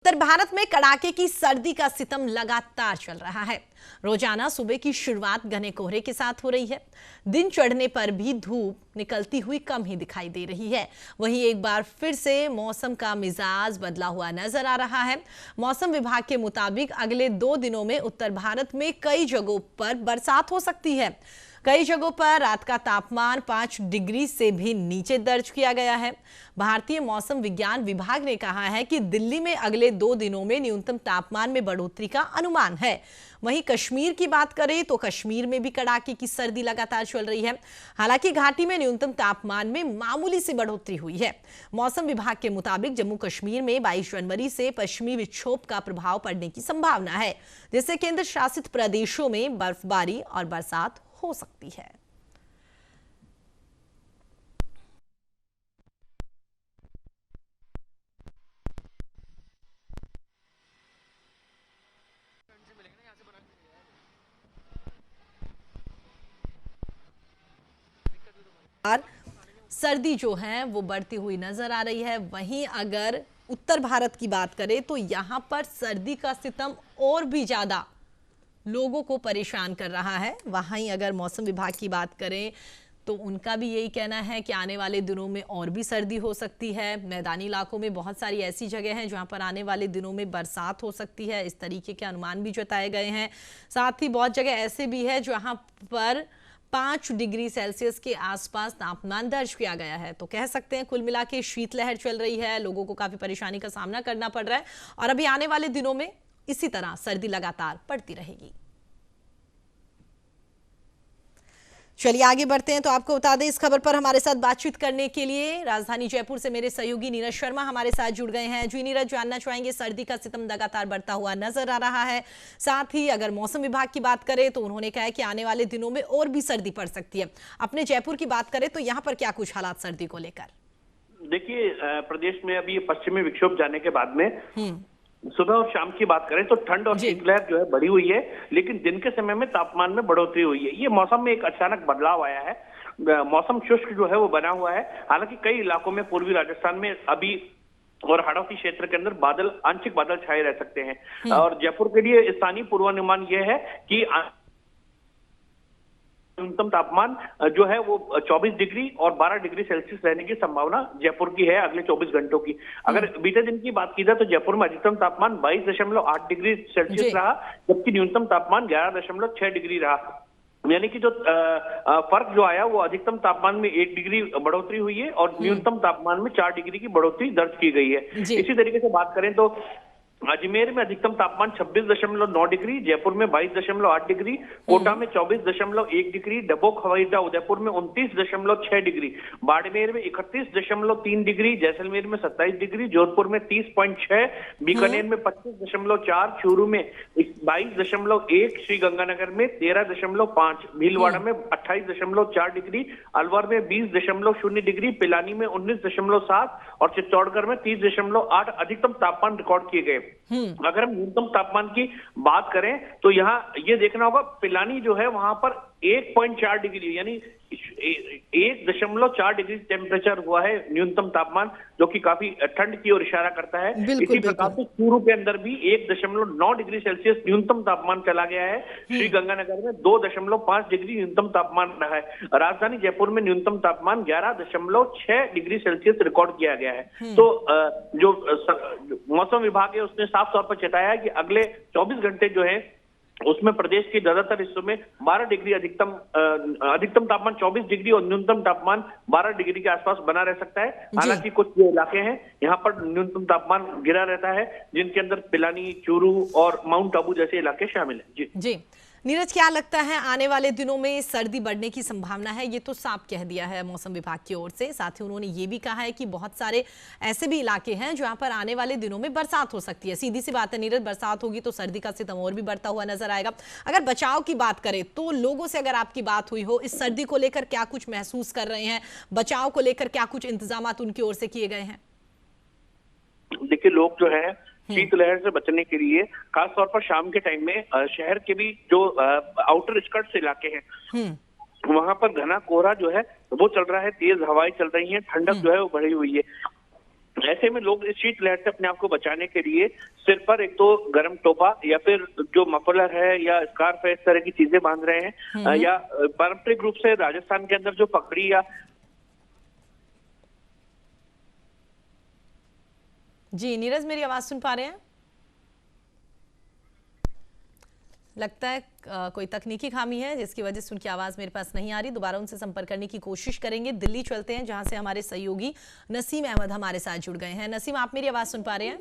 उत्तर भारत में कड़ाके की सर्दी का सितम लगातार चल रहा है। रोजाना सुबह की शुरुआत घने कोहरे के साथ हो रही है। दिन चढ़ने पर भी धूप निकलती हुई कम ही दिखाई दे रही है। वहीं एक बार फिर से मौसम का मिजाज बदला हुआ नजर आ रहा है। मौसम विभाग के मुताबिक अगले 2 दिनों में उत्तर भारत में कई जगहों पर बरसात हो सकती है। कई जगहों पर रात का तापमान 5 डिग्री से भी नीचे दर्ज किया गया है। भारतीय मौसम विज्ञान विभाग ने कहा है कि दिल्ली में अगले 2 दिनों में न्यूनतम तापमान में बढ़ोतरी का अनुमान है। वहीं कश्मीर की बात करें तो कश्मीर में भी कड़ाके की सर्दी लगातार चल रही है। हालांकि घाटी में न्यूनतम तापमान में मामूली सी बढ़ोतरी हुई है। मौसम विभाग के मुताबिक जम्मू कश्मीर में 22 जनवरी से पश्चिमी विक्षोभ का प्रभाव पड़ने की संभावना है, जिससे केंद्र शासित प्रदेशों में बर्फबारी और बरसात हो सकती है। और सर्दी जो है वो बढ़ती हुई नजर आ रही है। वहीं अगर उत्तर भारत की बात करें तो यहां पर सर्दी का सितम और भी ज्यादा लोगों को परेशान कर रहा है। वहीं अगर मौसम विभाग की बात करें तो उनका भी यही कहना है कि आने वाले दिनों में और भी सर्दी हो सकती है। मैदानी इलाकों में बहुत सारी ऐसी जगह हैं जहां पर आने वाले दिनों में बरसात हो सकती है। इस तरीके के अनुमान भी जताए गए हैं। साथ ही बहुत जगह ऐसे भी है जहां पर 5 डिग्री सेल्सियस के आसपास तापमान दर्ज किया गया है। तो कह सकते हैं कुल मिला के शीतलहर चल रही है। लोगों को काफी परेशानी का सामना करना पड़ रहा है और अभी आने वाले दिनों में इसी तरह सर्दी लगातार पड़ती रहेगी। चलिए आगे बढ़ते हैं। तो आपको बता दें, इस खबर पर हमारे साथ बातचीत करने के लिए राजधानी जयपुर से मेरे सहयोगी नीरज शर्मा हमारे साथ जुड़ गए हैं। जी नीरज, जानना चाहेंगे, सर्दी का सितम लगातार बढ़ता हुआ नजर आ रहा है। साथ ही अगर मौसम विभाग की बात करें तो उन्होंने कहा है कि आने वाले दिनों में और भी सर्दी पड़ सकती है। अपने जयपुर की बात करें तो यहाँ पर क्या कुछ हालात सर्दी को लेकर? देखिए, प्रदेश में अभी पश्चिमी विक्षोभ जाने के बाद में सुबह और शाम की बात करें तो ठंड और शीतलहर जो है बढ़ी हुई है, लेकिन दिन के समय में तापमान में बढ़ोतरी हुई है। ये मौसम में एक अचानक बदलाव आया है। मौसम शुष्क जो है वो बना हुआ है। हालांकि कई इलाकों में पूर्वी राजस्थान में अभी और हाड़ौती क्षेत्र के अंदर बादल, आंशिक बादल छाए रह सकते हैं। और जयपुर के लिए स्थानीय पूर्वानुमान यह है कि न्यूनतम तापमान जो है वो 24 डिग्री और 12 डिग्री सेल्सियस रहने की संभावना जयपुर की है अगले 24 घंटों की। अगर बीते दिन की बात की जाए तो जयपुर में अधिकतम तापमान 22.8 डिग्री सेल्सियस रहा, जबकि न्यूनतम तापमान 11.6 डिग्री रहा। यानी कि जो फर्क जो आया वो अधिकतम तापमान में 1 डिग्री बढ़ोतरी हुई है और न्यूनतम तापमान में 4 डिग्री की बढ़ोतरी दर्ज की गई है। इसी तरीके से बात करें तो अजमेर में अधिकतम तापमान 26.9 डिग्री, जयपुर में 22.8 डिग्री, कोटा में 24.1 डिग्री, डबोक हवाई अड्डा उदयपुर में 29.6 डिग्री, बाड़मेर में 31.3 डिग्री, जैसलमेर में 27 डिग्री, जोधपुर में 30.6, बीकानेर में 25.4, चूरू में 22.1, श्रीगंगानगर में 13.5, भीलवाड़ा में 28.4 डिग्री, अलवर में 20.0 डिग्री, पिलानी में 19.7 और चित्तौड़गढ़ में 30.8 अधिकतम तापमान रिकॉर्ड किए गए। अगर हम न्यूनतम तापमान की बात करें तो यहाँ ये देखना होगा, पिलानी जो है वहां पर 1.4 डिग्री यानी 1.4 डिग्री टेम्परेचर हुआ है न्यूनतम तापमान, जो कि काफी ठंड की ओर इशारा करता है। इसी प्रकार से चूरू के अंदर भी 1.9 डिग्री सेल्सियस न्यूनतम तापमान चला गया है। श्रीगंगानगर में 2.5 डिग्री न्यूनतम तापमान रहा है। राजधानी जयपुर में न्यूनतम तापमान 11.6 डिग्री सेल्सियस रिकॉर्ड किया गया है। तो जो मौसम विभाग है उसने साफ तौर पर चेताया है कि अगले 24 घंटे जो है उसमें प्रदेश के ज्यादातर हिस्सों में 12 डिग्री अधिकतम तापमान 24 डिग्री और न्यूनतम तापमान 12 डिग्री के आसपास बना रह सकता है। हालांकि कुछ जो इलाके हैं यहाँ पर न्यूनतम तापमान गिरा रहता है, जिनके अंदर पिलानी, चूरू और माउंट आबू जैसे इलाके शामिल हैं। जी नीरज, क्या लगता है आने वाले दिनों में सर्दी बढ़ने की संभावना है? ये तो साफ कह दिया है मौसम विभाग की ओर से। साथ ही उन्होंने ये भी कहा है कि बहुत सारे ऐसे भी इलाके हैं जहां पर आने वाले दिनों में बरसात हो सकती है। सीधी सी बात है नीरज, बरसात होगी तो सर्दी का सितम और भी बढ़ता हुआ नजर आएगा। अगर बचाव की बात करें तो लोगों से अगर आपकी बात हुई हो, इस सर्दी को लेकर क्या कुछ महसूस कर रहे हैं, बचाव को लेकर क्या कुछ इंतजाम उनकी ओर से किए गए हैं? देखिए, लोग जो है शीतलहर से बचने के लिए खासतौर पर शाम के टाइम में शहर के भी जो आउटर स्कर्ट्स इलाके हैं वहां पर घना कोहरा जो है वो चल रहा है, तेज हवाएं चल रही हैं, ठंडक जो है वो बढ़ी हुई है। ऐसे में लोग इस शीतलहर से अपने आप को बचाने के लिए सिर पर एक तो गर्म टोपा या फिर जो मफलर है या स्कार्फ है, इस तरह की चीजें बांध रहे हैं, या पारंपरिक रूप से राजस्थान के अंदर जो पगड़ी या जी नीरज, मेरी आवाज सुन पा रहे हैं? लगता है कोई तकनीकी खामी है जिसकी वजह से उनकी आवाज मेरे पास नहीं आ रही। दोबारा उनसे संपर्क करने की कोशिश करेंगे। दिल्ली चलते हैं जहां से हमारे सहयोगी नसीम अहमद हमारे साथ जुड़ गए हैं। नसीम, आप मेरी आवाज सुन पा रहे हैं?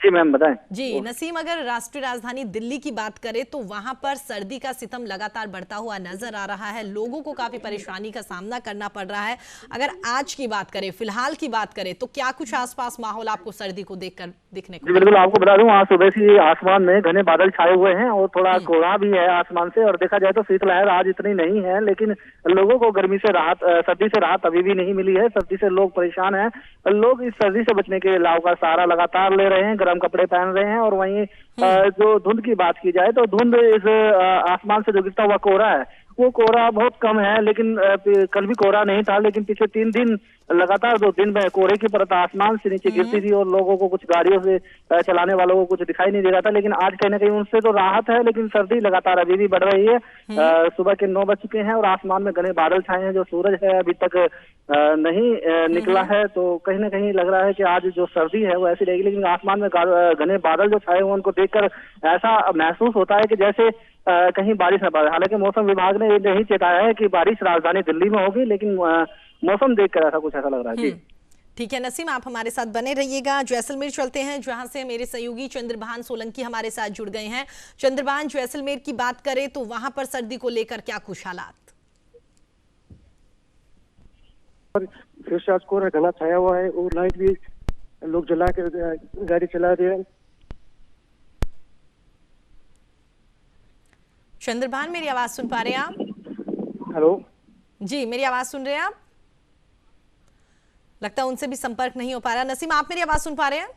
जी मैम, बताएं। जी नसीम, अगर राष्ट्रीय राजधानी दिल्ली की बात करें तो वहां पर सर्दी का सितम लगातार बढ़ता हुआ नजर आ रहा है। लोगों को काफी परेशानी का सामना करना पड़ रहा है। अगर आज की बात करें, फिलहाल की बात करें, तो क्या कुछ आसपास माहौल आपको सर्दी को देखकर दिखने को? जी बिल्कुल, आपको बता दूं, आज सुबह से आसमान में घने बादल छाए हुए हैं और थोड़ा कोहरा भी है आसमान से। और देखा जाए तो शीतलहर आज इतनी नहीं है, लेकिन लोगों को गर्मी से राहत, सर्दी से राहत अभी भी नहीं मिली है। सर्दी से लोग परेशान हैं। लोग इस सर्दी से बचने के लाव का सहारा लगातार ले रहे हैं, गर्म कपड़े पहन रहे हैं। और वहीं जो धुंध की बात की जाए तो धुंध इस आसमान से जो गिरता हुआ कोहरा है, वो कोहरा बहुत कम है। लेकिन कल भी कोहरा नहीं था, लेकिन पिछले 3 दिन लगातार 2 दिन में कोहरे की परत आसमान से नीचे गिरती थी और लोगों को, कुछ गाड़ियों से चलाने वालों को कुछ दिखाई नहीं दे रहा था। लेकिन आज कहीं ना कहीं उनसे तो राहत है, लेकिन सर्दी लगातार अभी भी बढ़ रही है। सुबह के 9 बज चुके हैं और आसमान में घने बादल छाए हैं। जो सूरज है अभी तक नहीं निकला है, तो कहीं ना कहीं लग रहा है कि आज जो सर्दी है वो ऐसी रहेगी। लेकिन आसमान में घने बादल जो छाए हुए उनको देखकर ऐसा महसूस होता है कि जैसे कहीं बारिश न पड़े। हालांकि मौसम विभाग ने यही चेताया है कि बारिश राजधानी दिल्ली में होगी, लेकिन मौसम देखकर ऐसा कुछ ऐसा लग रहा है। जी ठीक है नसीम, आप हमारे साथ बने रहिएगा। जैसलमेर चलते हैं जहां से मेरे सहयोगी चंद्रभान सोलंकी हमारे साथ जुड़ गए हैं। चंद्रभान, जैसलमेर की बात करें तो वहां पर सर्दी को लेकर क्या कुछ हालात? फिर से आज कोहरा घना छाया हुआ है और लाइट भी लोग जला के गाड़ी चला रहे हैं। चंद्रभान, मेरी आवाज सुन पा रहे हैं आप? हेलो जी, मेरी आवाज सुन रहे हैं आप? लगता है उनसे भी संपर्क नहीं हो पा रहा। नसीम, आप मेरी आवाज सुन पा रहे हैं?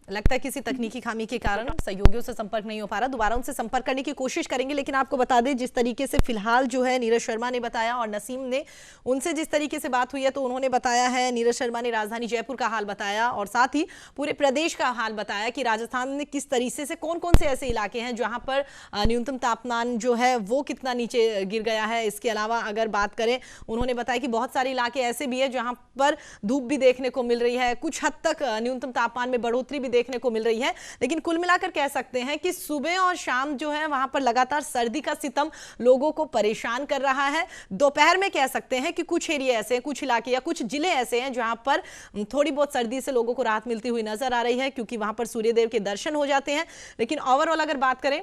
लगता है किसी तकनीकी खामी के कारण सहयोगियों से संपर्क नहीं हो पा रहा। दोबारा उनसे संपर्क करने की कोशिश करेंगे। लेकिन आपको बता दें, जिस तरीके से फिलहाल जो है नीरज शर्मा ने बताया और नसीम ने उनसे जिस तरीके से बात हुई है, तो उन्होंने बताया है, नीरज शर्मा ने राजधानी जयपुर का हाल बताया और साथ ही पूरे प्रदेश का हाल बताया कि राजस्थान में किस तरीके से कौन कौन से ऐसे इलाके हैं जहां पर न्यूनतम तापमान जो है वो कितना नीचे गिर गया है। इसके अलावा अगर बात करें, उन्होंने बताया कि बहुत सारे इलाके ऐसे भी है जहां पर धूप भी देखने को मिल रही है, कुछ हद तक न्यूनतम तापमान में बढ़ोतरी भी देखने को मिल रही है। लेकिन कुल मिलाकर कह सकते हैं कि सुबह और शाम जो है वहां पर लगातार सर्दी का सितम लोगों को परेशान कर रहा है। दोपहर में कह सकते हैं कि कुछ एरिया ऐसे हैं, कुछ इलाके या कुछ जिले ऐसे हैं जहां पर थोड़ी बहुत सर्दी से लोगों को राहत मिलती हुई नजर आ रही है, क्योंकि वहां पर सूर्यदेव के दर्शन हो जाते हैं। लेकिन ओवरऑल अगर बात करें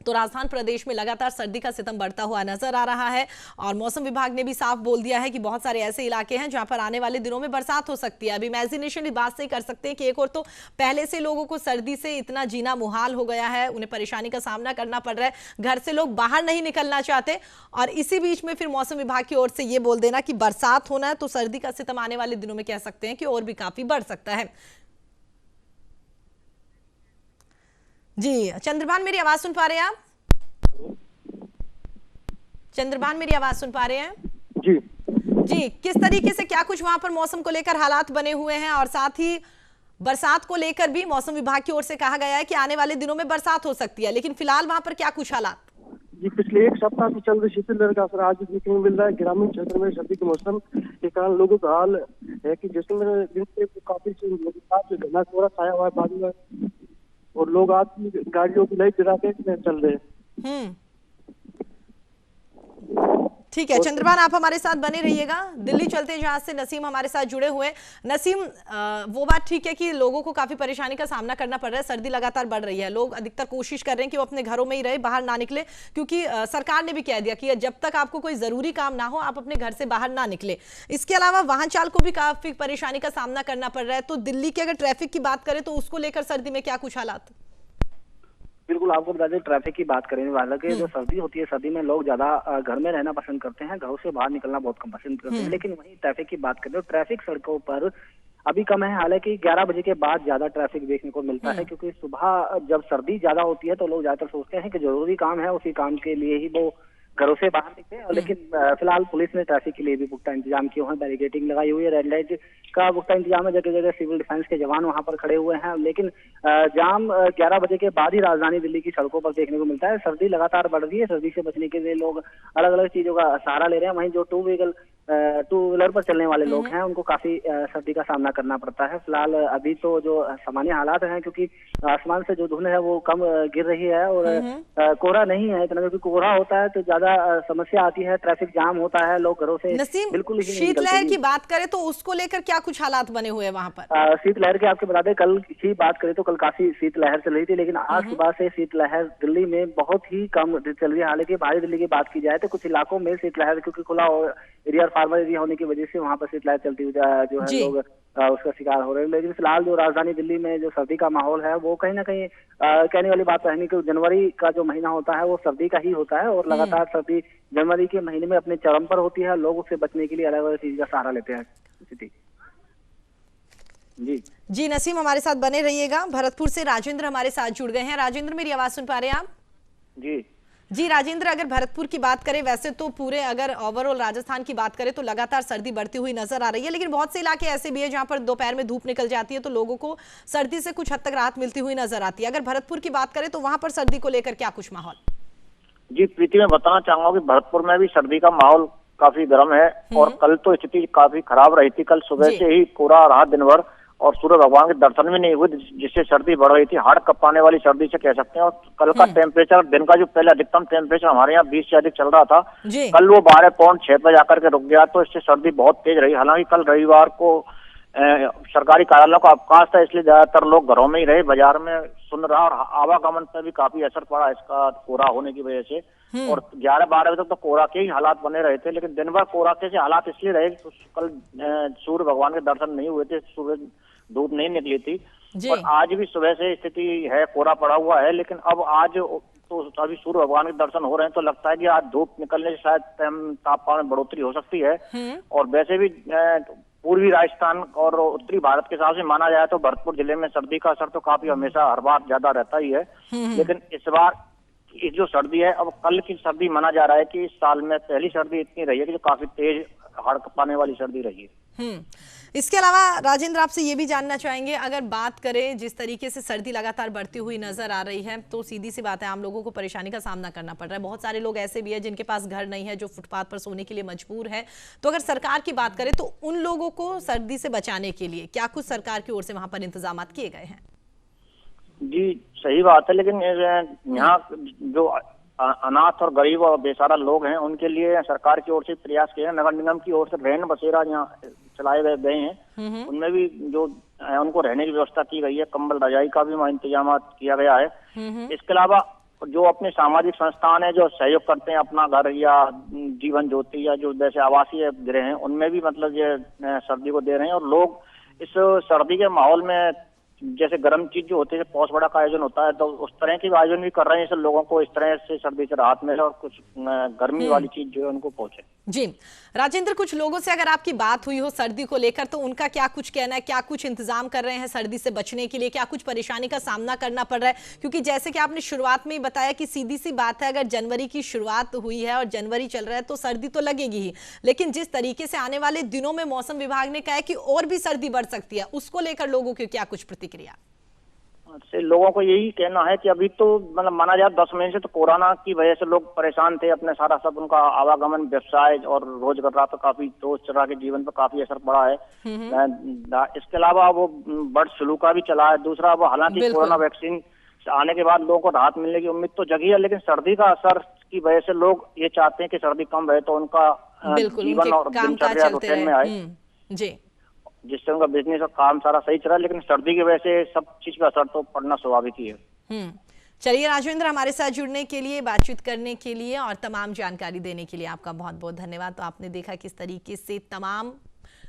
तो राजस्थान प्रदेश में लगातार सर्दी का सितम बढ़ता हुआ नजर आ रहा है। और मौसम विभाग ने भी साफ बोल दिया है कि बहुत सारे ऐसे इलाके हैं जहां पर आने वाले दिनों में बरसात हो सकती है। अब इमेजिनेशन इस बात से कर सकते हैं कि एक और तो पहले से लोगों को सर्दी से इतना जीना मुहाल हो गया है, उन्हें परेशानी का सामना करना पड़ रहा है, घर से लोग बाहर नहीं निकलना चाहते। और इसी बीच में फिर मौसम विभाग की ओर से ये बोल देना कि बरसात होना है, तो सर्दी का सितम आने वाले दिनों में कह सकते हैं कि और भी काफी बढ़ सकता है। जी चंद्रभान, मेरी आवाज सुन पा रहे हैं आप? चंद्रभान, मेरी आवाज सुन पा रहे हैं? जी जी, किस तरीके से क्या कुछ वहां पर मौसम को लेकर हालात बने हुए हैं, और साथ ही बरसात को लेकर भी मौसम विभाग की ओर से कहा गया है कि आने वाले दिनों में बरसात हो सकती है, लेकिन फिलहाल वहां पर क्या कुछ हालात? जी, पिछले 1 सप्ताह से चल रही शीतलहर का असर आज भी देखने को मिल रहा है। ग्रामीण क्षेत्र में सर्दी के मौसम के कारण लोगों का हाल है कि जैसलमेर दिन से काफी घना कोहरा छाया हुआ है बादल में, और लोग आज भी गाड़ियों की लाइट जला के चल रहे हैं। ठीक है चंद्रभान, आप हमारे साथ बने रहिएगा। दिल्ली चलते हैं जहां से नसीम हमारे साथ जुड़े हुए। नसीम, वो बात ठीक है कि लोगों को काफी परेशानी का सामना करना पड़ रहा है, सर्दी लगातार बढ़ रही है, लोग अधिकतर कोशिश कर रहे हैं कि वो अपने घरों में ही रहे, बाहर ना निकले, क्योंकि सरकार ने भी कह दिया कि जब तक आपको कोई जरूरी काम ना हो आप अपने घर से बाहर ना निकले। इसके अलावा वाहन चालक को भी काफी परेशानी का सामना करना पड़ रहा है। तो दिल्ली की अगर ट्रैफिक की बात करें तो उसको लेकर सर्दी में क्या कुछ हालात? बिल्कुल, आपको बता दें, ट्रैफिक की बात करें, हालांकि जो सर्दी होती है, सर्दी में लोग ज्यादा घर में रहना पसंद करते हैं, घरों से बाहर निकलना बहुत कम पसंद करते हैं। लेकिन वहीं ट्रैफिक की बात करें तो ट्रैफिक सड़कों पर अभी कम है। हालांकि 11 बजे के बाद ज्यादा ट्रैफिक देखने को मिलता है, क्योंकि सुबह जब सर्दी ज्यादा होती है तो लोग ज्यादातर सोचते हैं कि जरूरी काम है, उसी काम के लिए ही वो घरों से बाहर निकले। और लेकिन फिलहाल पुलिस ने ट्रैफिक के लिए भी पुख्ता इंतजाम किए हुए हैं, बैरिकेडिंग लगाई हुई है, रेड लाइट का पुख्ता इंतजाम है, जगह जगह सिविल डिफेंस के जवान वहां पर खड़े हुए हैं। लेकिन जाम 11 बजे के बाद ही राजधानी दिल्ली की सड़कों पर देखने को मिलता है। सर्दी लगातार बढ़ रही है, सर्दी से बचने के लिए लोग अलग अलग चीजों का सहारा ले रहे हैं। वहीं जो टू व्हीलर पर चलने वाले लोग हैं उनको काफी सर्दी का सामना करना पड़ता है। फिलहाल अभी तो जो सामान्य हालात हैं, क्योंकि आसमान से जो धुंध है वो कम गिर रही है और कोहरा नहीं है इतना, क्योंकि कोहरा होता है तो ज्यादा समस्या आती है, ट्रैफिक जाम होता है, लोग घरों से नसीम, बिल्कुल ही शीतलहर की बात करें तो उसको लेकर क्या कुछ हालात बने हुए हैं वहां पर? शीतलहर के आपके बता दें, कल की बात करें तो कल काफी शीतलहर चल रही थी, लेकिन आज सुबह से शीतलहर दिल्ली में बहुत ही कम चल रही है। हालांकि बाहरी दिल्ली की बात की जाए तो कुछ इलाकों में शीतलहर, क्योंकि खुला एरिया और फार्मर एरिया होने की वजह से वहां पर शीतलहर चलती हुई जो है लोग उसका शिकार हो रहे हैं। लेकिन फिलहाल जो राजधानी दिल्ली में जो सर्दी का माहौल है वो कहीं ना कहीं कहने वाली बात है कि जनवरी का जो महीना होता है वो सर्दी का ही होता है और लगातार सर्दी जनवरी के महीने में अपने चरम पर होती है। लोग उससे बचने के लिए अलग अलग चीज का सहारा लेते हैं। जी नसीम, हमारे साथ बने रहिएगा। भरतपुर से राजेंद्र हमारे साथ जुड़ गए हैं। राजेंद्र, मेरी आवाज सुन पा रहे हैं आप? जी राजेंद्र, अगर भरतपुर की बात करें, वैसे तो पूरे अगर ओवरऑल राजस्थान की बात करें तो लगातार सर्दी बढ़ती हुई नजर आ रही है, लेकिन बहुत से इलाके ऐसे भी है जहां पर दोपहर में धूप निकल जाती है तो लोगों को सर्दी से कुछ हद तक राहत मिलती हुई नजर आती है। अगर भरतपुर की बात करें तो वहां पर सर्दी को लेकर क्या कुछ माहौल? जी प्रीति, मैं बताना चाहूंगा कि भरतपुर में भी सर्दी का माहौल काफी गर्म है और कल तो स्थिति काफी खराब रही थी। कल सुबह से ही कोहरा रहा दिन भर और सूर्य भगवान के दर्शन भी नहीं हुए, जिससे सर्दी बढ़ रही थी। हाड़ कपाने वाली सर्दी से कह सकते हैं। और कल का टेम्परेचर, दिन का जो पहले अधिकतम टेम्परेचर हमारे यहाँ 20 से अधिक चल रहा था, कल वो 12.6 पे जाकर के रुक गया, तो इससे सर्दी बहुत तेज रही। हालांकि कल रविवार को सरकारी कार्यालयों का अवकाश था, इसलिए ज्यादातर लोग घरों में ही रहे। बाजार में सुन रहा और आवागमन पर भी काफी असर पड़ा इसका कोहरा होने की वजह से। और 11-12 बजे तक तो कोहरा के ही हालात बने रहे थे, लेकिन दिन भर कोहरा के से हालात इसलिए रहे तो कल सूर्य भगवान के दर्शन नहीं हुए थे, सूरज धूप नहीं निकली थी। और आज भी सुबह से स्थिति है, कोहरा पड़ा हुआ है, लेकिन अब आज तो अभी सूर्य भगवान के दर्शन हो रहे हैं तो लगता है कि आज धूप निकलने से शायद तापमान में बढ़ोतरी हो सकती है। और वैसे भी पूर्वी राजस्थान और उत्तरी भारत के हिसाब से माना जाए तो भरतपुर जिले में सर्दी का असर तो काफी हमेशा हर बार ज्यादा रहता ही है, लेकिन इस बार इस जो सर्दी है, अब कल की सर्दी माना जा रहा है कि इस साल में पहली सर्दी इतनी रही है कि जो काफी तेज हाड़ कपाने वाली सर्दी रही है। इसके अलावा राजेंद्र, आपसे ये भी जानना चाहेंगे, अगर बात करें जिस तरीके से सर्दी लगातार बढ़ती हुई नजर आ रही है तो सीधी सी बात है आम लोगों को परेशानी का सामना करना पड़ रहा है। बहुत सारे लोग ऐसे भी हैं जिनके पास घर नहीं है, जो फुटपाथ पर सोने के लिए मजबूर है। तो अगर सरकार की बात करें तो उन लोगों को सर्दी से बचाने के लिए क्या कुछ सरकार की ओर से वहां पर इंतजाम किए गए हैं? जी सही बात है, लेकिन यहाँ जो अनाथ और गरीब और बेसहारा लोग हैं उनके लिए सरकार की ओर से प्रयास किए हैं। नगर निगम की ओर से रैन बसेरा यहाँ चलाए गए हैं, उनमें भी जो उनको रहने की व्यवस्था की गई है, कंबल रजाई का भी वहाँ इंतजाम किया गया है। इसके अलावा जो अपने सामाजिक संस्थान है जो सहयोग करते हैं, अपना घर या जीवन ज्योति या जो जैसे आवासीय गृह हैं, उनमें भी मतलब ये सर्दी को दे रहे हैं। और लोग इस सर्दी के माहौल में जैसे गर्म चीज जो होती है, पौष बड़ा का आयोजन होता है, तो उस तरह के आयोजन भी कर रहे हैं, इससे लोगों को इस तरह से सर्दी से राहत मिले और कुछ गर्मी वाली चीज जो है उनको पहुंचे। जी राजेंद्र, कुछ लोगों से अगर आपकी बात हुई हो सर्दी को लेकर तो उनका क्या कुछ कहना है, क्या कुछ इंतजाम कर रहे हैं सर्दी से बचने के लिए, क्या कुछ परेशानी का सामना करना पड़ रहा है? क्योंकि जैसे कि आपने शुरुआत में ही बताया कि सीधी सी बात है, अगर जनवरी की शुरुआत हुई है और जनवरी चल रहा है तो सर्दी तो लगेगी ही, लेकिन जिस तरीके से आने वाले दिनों में मौसम विभाग ने कहा है कि और भी सर्दी बढ़ सकती है, उसको लेकर लोगों की क्या कुछ प्रतिक्रिया? से लोगों को यही कहना है कि अभी तो मतलब माना जाए 10 महीने से तो कोरोना की वजह से लोग परेशान थे, अपने सारा सब उनका आवागमन, व्यवसाय और रोजगार पर काफी रोजमर्रा के जीवन पर काफी असर पड़ा है। इसके अलावा वो बर्ड फ्लू का भी चला है। दूसरा वो हालांकि कोरोना वैक्सीन आने के बाद लोगों को राहत मिलने की उम्मीद तो जगी है, लेकिन सर्दी का असर की वजह से लोग ये चाहते हैं कि सर्दी कम रहे तो उनका जीवन और दिनचर्या रूटीन में आए, जी, जिससे उनका बिजनेस और काम सारा सही चला। लेकिन सर्दी की वजह से सब चीज का असर तो पड़ना स्वाभाविक ही है। चलिए राजेंद्र, हमारे साथ जुड़ने के लिए, बातचीत करने के लिए और तमाम जानकारी देने के लिए आपका बहुत बहुत धन्यवाद। तो आपने देखा किस तरीके से तमाम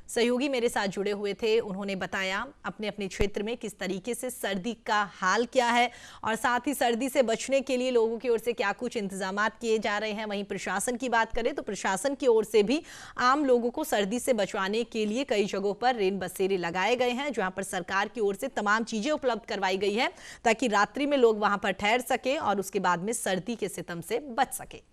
सहयोगी मेरे साथ जुड़े हुए थे, उन्होंने बताया अपने अपने क्षेत्र में किस तरीके से सर्दी का हाल क्या है और साथ ही सर्दी से बचने के लिए लोगों की ओर से क्या कुछ इंतजामात किए जा रहे हैं। वहीं प्रशासन की बात करें तो प्रशासन की ओर से भी आम लोगों को सर्दी से बचवाने के लिए कई जगहों पर रेन बसेरे लगाए गए हैं, जहां पर सरकार की ओर से तमाम चीजें उपलब्ध करवाई गई है ताकि रात्रि में लोग वहां पर ठहर सके और उसके बाद में सर्दी के सितम से बच सके।